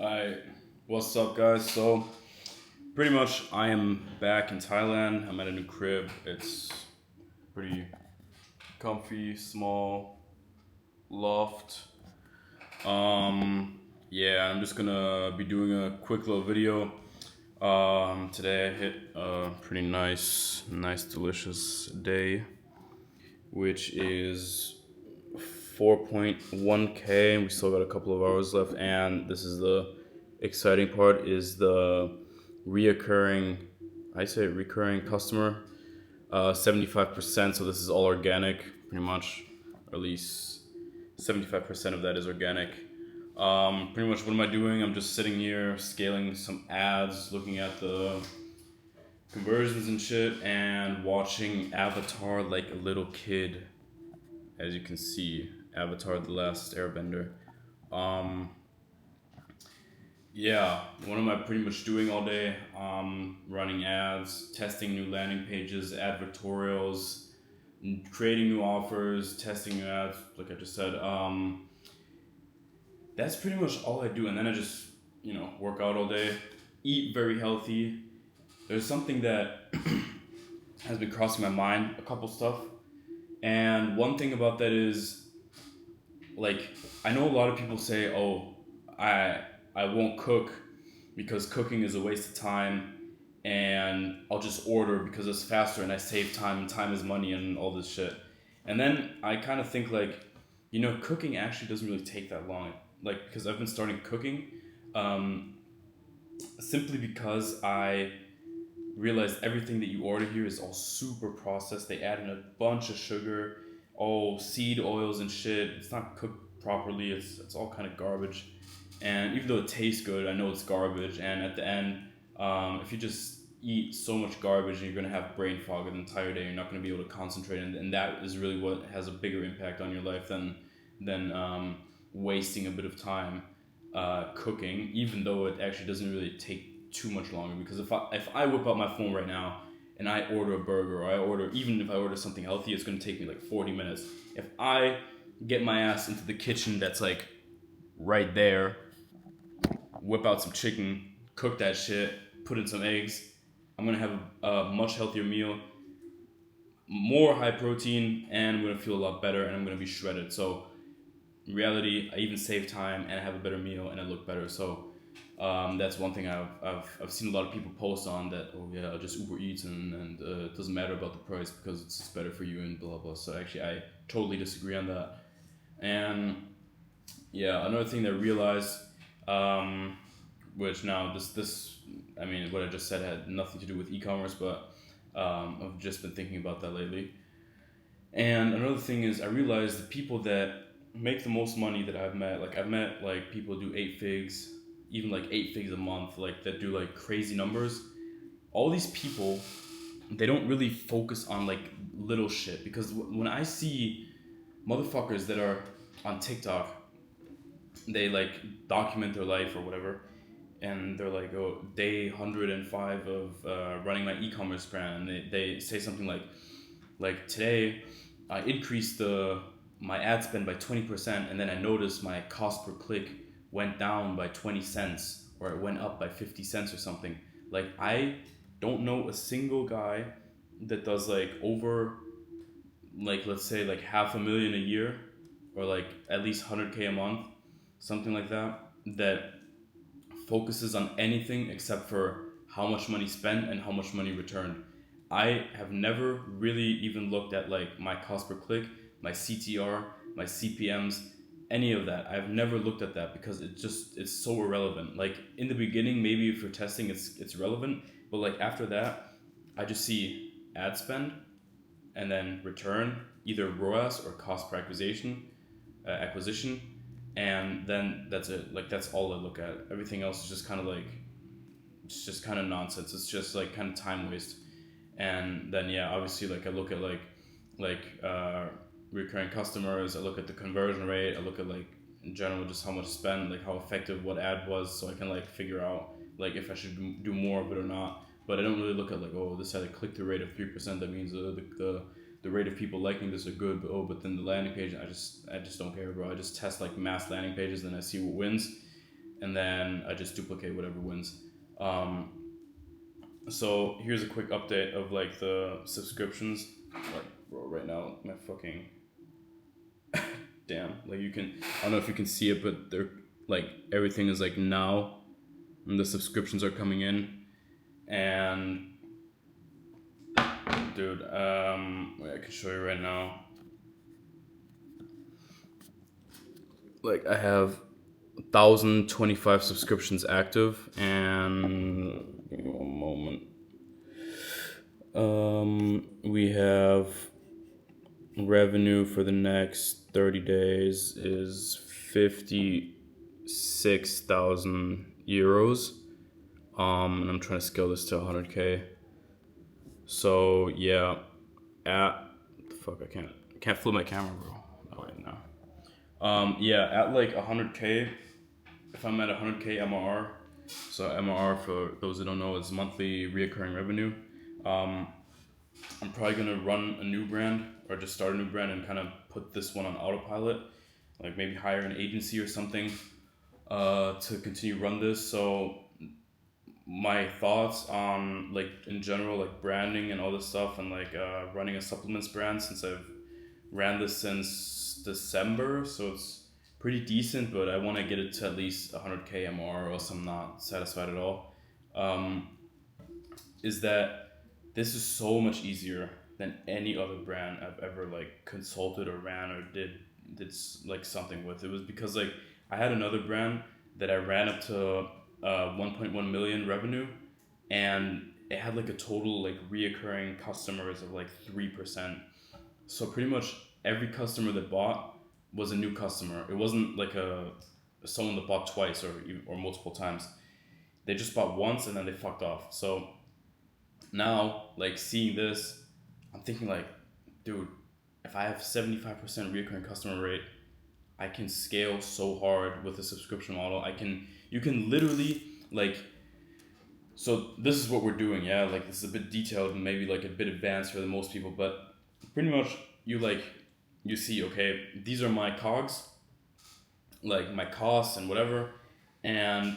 Alright, what's up, guys? So, pretty much, I am back in Thailand. I'm at a new crib. It's pretty comfy, small loft. Yeah, I'm just gonna be doing a quick little video. Today I hit a pretty nice, delicious day, which is 4.1k. We still got a couple of hours left, and this is the exciting part: is the reoccurring, I say recurring customer, 75%. So this is all organic, pretty much, or at least 75% of that is organic. Pretty much, what am I doing? I'm just sitting here scaling some ads, looking at the conversions and shit, and watching Avatar like a little kid. As you can see, Avatar: The Last Airbender. Um, yeah, what am I pretty much doing all day? Running ads, testing new landing pages, advertorials, creating new offers, testing new ads, like I just said. That's pretty much all I do, and then I just work out all day, eat very healthy. There's something that has been crossing my mind, a couple stuff, and one thing about that is, like, I know a lot of people say, "Oh, I I won't cook because cooking is a waste of time, and I'll just order because it's faster and I save time and time is money and all this shit." And then I kind of think like, cooking actually doesn't really take that long. Like, because I've been starting cooking, um, simply because I realized everything that you order here is all super processed. They add in a bunch of sugar, all seed oils and shit. It's not cooked properly. It's all kind of garbage. And even though it tastes good, I know it's garbage. And at the end, if you just eat so much garbage, and you're gonna have brain fog the entire day. You're not gonna be able to concentrate, and that is really what has a bigger impact on your life than wasting a bit of time cooking. Even though it actually doesn't really take too much longer, because if I whip out my phone right now and I order a burger, or even if I order something healthy, it's gonna take me like 40 minutes. If I get my ass into the kitchen that's like right there, whip out some chicken, cook that shit, put in some eggs, I'm gonna have a much healthier meal, more high protein, and I'm gonna feel a lot better, and I'm gonna be shredded. So in reality, I even save time and I have a better meal and I look better. So that's one thing I've seen a lot of people post on that. Oh yeah, I'll just Uber Eats, and it doesn't matter about the price because it's just better for you and blah blah. So actually, I totally disagree on that. And yeah, another thing that I realized, um, which now this I mean, what I just said had nothing to do with e-commerce, but I've just been thinking about that lately. And another thing is, I realized the people that make the most money that I've met like people do 8 figs, even like 8 figs a month, like that do like crazy numbers. All these people, they don't really focus on like little shit, because when I see motherfuckers that are on TikTok, they like document their life or whatever, and they're like, oh, day 105 of running my e-commerce brand. They say something like today I increased my ad spend by 20%, and then I noticed my cost per click went down by 20 cents, or it went up by 50 cents or something. Like, I don't know a single guy that does like over, like, let's say like half a million a year, or like at least 100k a month, something like that, that focuses on anything except for how much money spent and how much money returned. I have never really even looked at like my cost per click, my CTR, my CPMs, any of that. I've never looked at that because it's so irrelevant. Like, in the beginning, maybe if you're testing, it's relevant, but like after that, I just see ad spend and then return, either ROAS or cost per acquisition, and then that's it. Like, that's all I look at. Everything else is just kind of like, it's just kind of nonsense. It's just like kind of time waste. And then yeah, obviously, like, I look at like recurring customers. I look at the conversion rate. I look at, like, in general, just how much spend, like how effective what ad was, so I can like figure out like if I should do more of it or not. But I don't really look at like, oh, this had a click-through rate of 3%. That means the rate of people liking this are good. But then the landing page, I just don't care, bro. I just test like mass landing pages, then I see what wins. and then I just duplicate whatever wins. Um, so here's a quick update of like the subscriptions. Like, bro, right now my fucking damn, like you can, I don't know if you can see it, but they're like everything is like now, and the subscriptions are coming in, and dude, wait, I can show you right now. Like I have 1,025 subscriptions active, and give me one moment. We have revenue for the next 30 days is 56,000 euros. And I'm trying to scale this to 100K. So yeah, fuck, I can't flip my camera, bro. Oh wait, no. Yeah, at like 100K, if I'm at 100K MRR, so MRR for those who don't know is monthly reoccurring revenue. I'm probably gonna run a new brand or just start a new brand and kind of put this one on autopilot, like maybe hire an agency or something to continue run this. So my thoughts on like in general like branding and all this stuff and like running a supplements brand, since I've ran this since December, so it's pretty decent, but I want to get it to at least 100K MR or else I'm not satisfied at all. Is that this is so much easier than any other brand I've ever like consulted or ran or did like something with. It was because like I had another brand that I ran up to 1.1 million revenue, and it had like a total like reoccurring customers of like 3%. So pretty much every customer that bought was a new customer. It wasn't like someone that bought twice or multiple times. They just bought once and then they fucked off. So now, like seeing this, I'm thinking like, dude, if I have 75% recurring customer rate, I can scale so hard with a subscription model. You can literally like, so this is what we're doing, yeah. Like this is a bit detailed and maybe like a bit advanced for the most people, but pretty much you see, okay, these are my cogs, like my costs and whatever, and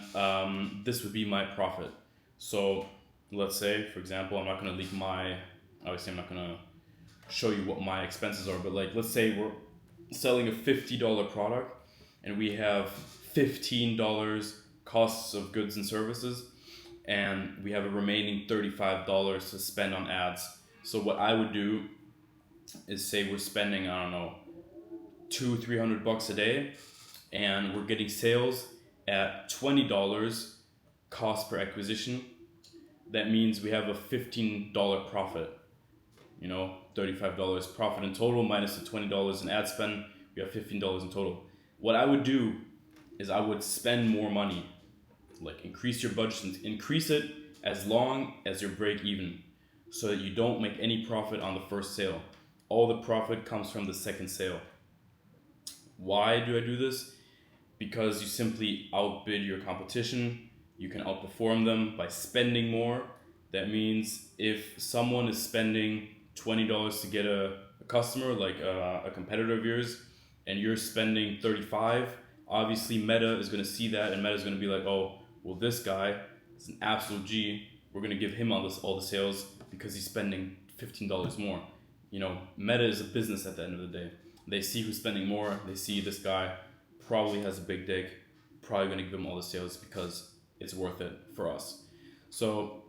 this would be my profit. So let's say, for example, I'm not gonna leak obviously I'm not gonna show you what my expenses are, but like let's say we're selling a $50 product and we have $15 costs of goods and services, and we have a remaining $35 to spend on ads. So what I would do is say we're spending, I don't know, $200-300 a day, and we're getting sales at $20 cost per acquisition. That means we have a $15 profit. $35 profit in total minus the $20 in ad spend. We have $15 in total. What I would do is I would spend more money, like increase your budget and increase it as long as you break even, so that you don't make any profit on the first sale. All the profit comes from the second sale. Why do I do this? Because you simply outbid your competition. You can outperform them by spending more. That means if someone is spending $20 to get a customer, like a competitor of yours, and you're spending 35, obviously Meta is going to see that, and Meta is going to be like, oh, well, this guy is an absolute G. We're going to give him all the sales because he's spending $15 more. Meta is a business at the end of the day. They see who's spending more. They see this guy probably has a big dick, probably going to give him all the sales because it's worth it for us. So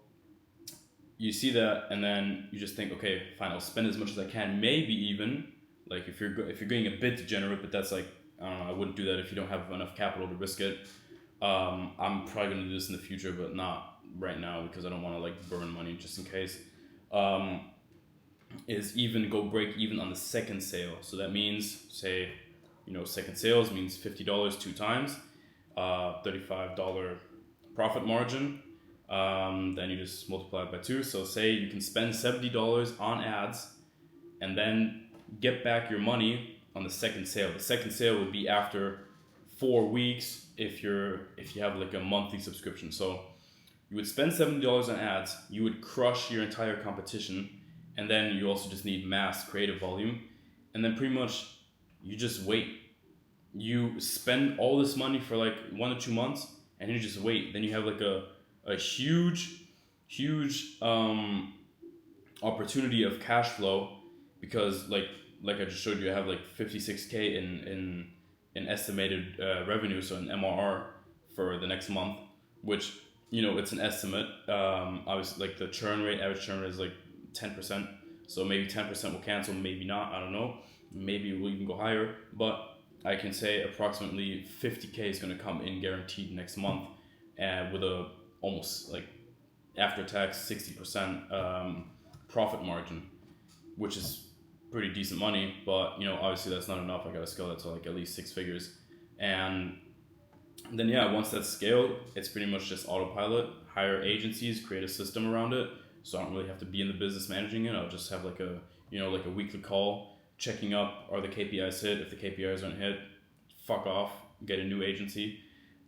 you see that, and then you just think, okay, fine, I'll spend as much as I can. Maybe even like if you're getting a bit degenerate, but that's like, I don't know, I wouldn't do that if you don't have enough capital to risk it. I'm probably going to do this in the future, but not right now because I don't want to like burn money just in case. Is even go break even on the second sale. So that means, say, second sales means $50 two times, $35 profit margin. Then you just multiply it by two. So say you can spend $70 on ads and then get back your money on the second sale. The second sale would be after 4 weeks if you have like a monthly subscription. So you would spend $70 on ads, you would crush your entire competition, and then you also just need mass creative volume, and then pretty much you just wait. You spend all this money for like 1 or 2 months, and you just wait. Then you have like a huge opportunity of cash flow, because like I just showed you, I have like 56K in estimated revenue, so an MRR for the next month, which, you know, it's an estimate. Obviously, like the average churn rate is like 10%. So maybe 10% will cancel, maybe not. I don't know. Maybe we'll even go higher. But I can say approximately 50K is going to come in guaranteed next month, and with a almost like after tax 60% profit margin, which is pretty decent money. But, you know, obviously that's not enough. I got to scale that to like at least 6 figures. And then, yeah, once that's scaled, it's pretty much just autopilot, hire agencies, create a system around it. So I don't really have to be in the business managing it. I'll just have like a, you know, like a weekly call, checking up, are the KPIs hit? If the KPIs aren't hit, fuck off, get a new agency.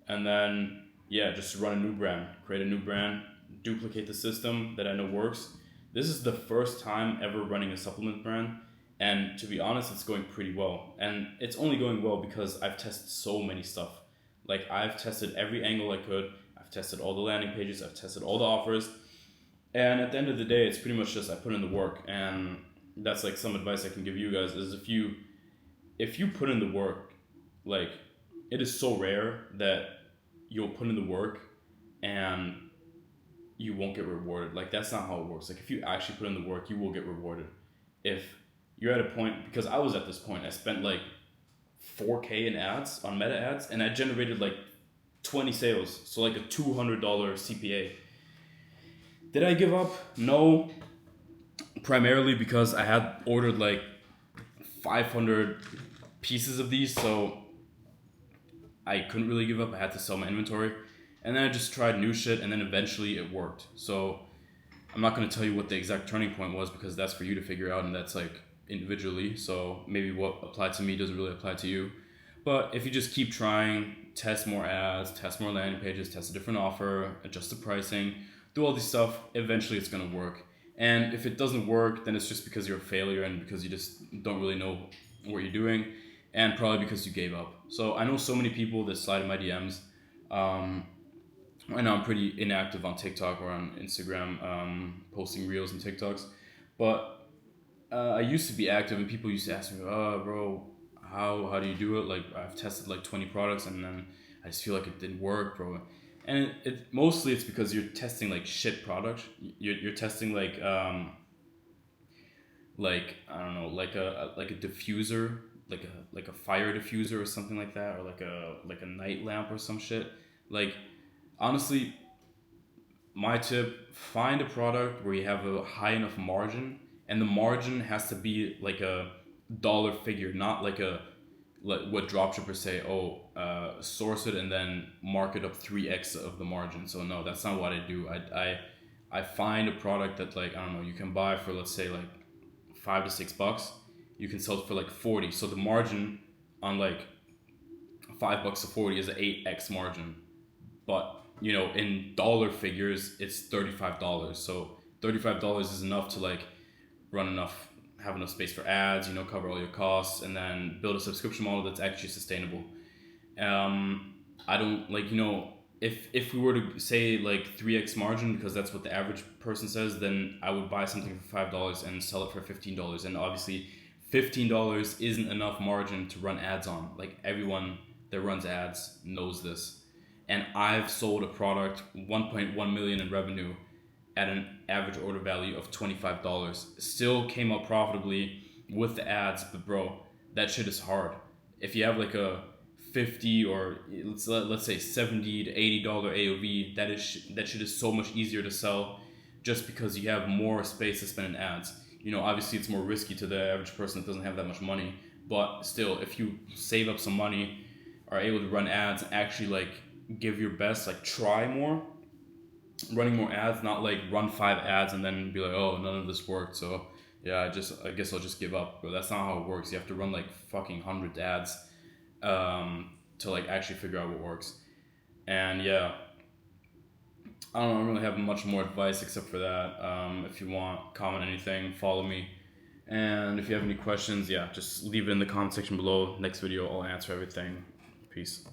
And then, yeah, just run a new brand, create a new brand, duplicate the system that I know works. This is the first time ever running a supplement brand. And to be honest, it's going pretty well. And it's only going well because I've tested so many stuff. Like, I've tested every angle I could. I've tested all the landing pages. I've tested all the offers. And at the end of the day, it's pretty much just I put in the work. And that's like some advice I can give you guys is if you put in the work, like, it is so rare that you'll put in the work and you won't get rewarded. Like, that's not how it works. Like, if you actually put in the work, you will get rewarded. If you're at a point, because I was at this point, I spent like 4K in ads on meta ads, and I generated like 20 sales, so like a $200 CPA. Did I give up? No. Primarily because I had ordered like 500 pieces of these, so I couldn't really give up. I had to sell my inventory. And then I just tried new shit, and then eventually it worked. So I'm not going to tell you what the exact turning point was, because that's for you to figure out, and that's like individually. So maybe what applied to me doesn't really apply to you. But if you just keep trying, test more ads, test more landing pages, test a different offer, adjust the pricing, do all this stuff, eventually it's going to work. And if it doesn't work, then it's just because you're a failure and because you just don't really know what you're doing, and probably because you gave up. So I know so many people that slide in my DMs. Right now I'm pretty inactive on TikTok or on Instagram, posting reels and TikToks. But I used to be active, and people used to ask me, "Oh, bro, how do you do it? Like, I've tested like 20 products, and then I just feel like it didn't work, bro." And it mostly it's because you're testing like shit products. You're testing like I don't know, like a diffuser, like a fire diffuser or something like that, or like a night lamp or some shit. Like, honestly, my tip: find a product where you have a high enough margin, and the margin has to be like a dollar figure, not like what dropshippers say, source it and then mark it up 3x of the margin. So no, that's not what I do. I find a product that, like, I don't know, you can buy for, let's say, like $5 to $6. You can sell it for like 40. So the margin on like $5 to 40 is an 8x margin. But, you know, in dollar figures, it's $35. So $35 is enough to like have enough space for ads, you know, cover all your costs, and then build a subscription model that's actually sustainable. I don't, like, you know, if we were to say like 3x margin, because that's what the average person says, then I would buy something for $5 and sell it for $15. And obviously $15 isn't enough margin to run ads on. Like, everyone that runs ads knows this. And I've sold a product 1.1 million in revenue at an average order value of $25. Still came out profitably with the ads, but bro, that shit is hard. If you have like a 50 or let's say $70 to $80 AOV, that shit is so much easier to sell, just because you have more space to spend in ads. You know, obviously it's more risky to the average person that doesn't have that much money, but still, if you save up some money, are able to run ads, and actually like give your best, like try more, running more ads, not like run 5 ads and then be like, oh, none of this worked, so yeah, I guess I'll just give up. But that's not how it works. You have to run like fucking 100 ads to like actually figure out what works. And yeah, I don't really have much more advice except for that. If you want, comment anything, follow me, and if you have any questions, yeah, just leave it in the comment section below. Next video, I'll answer everything. Peace.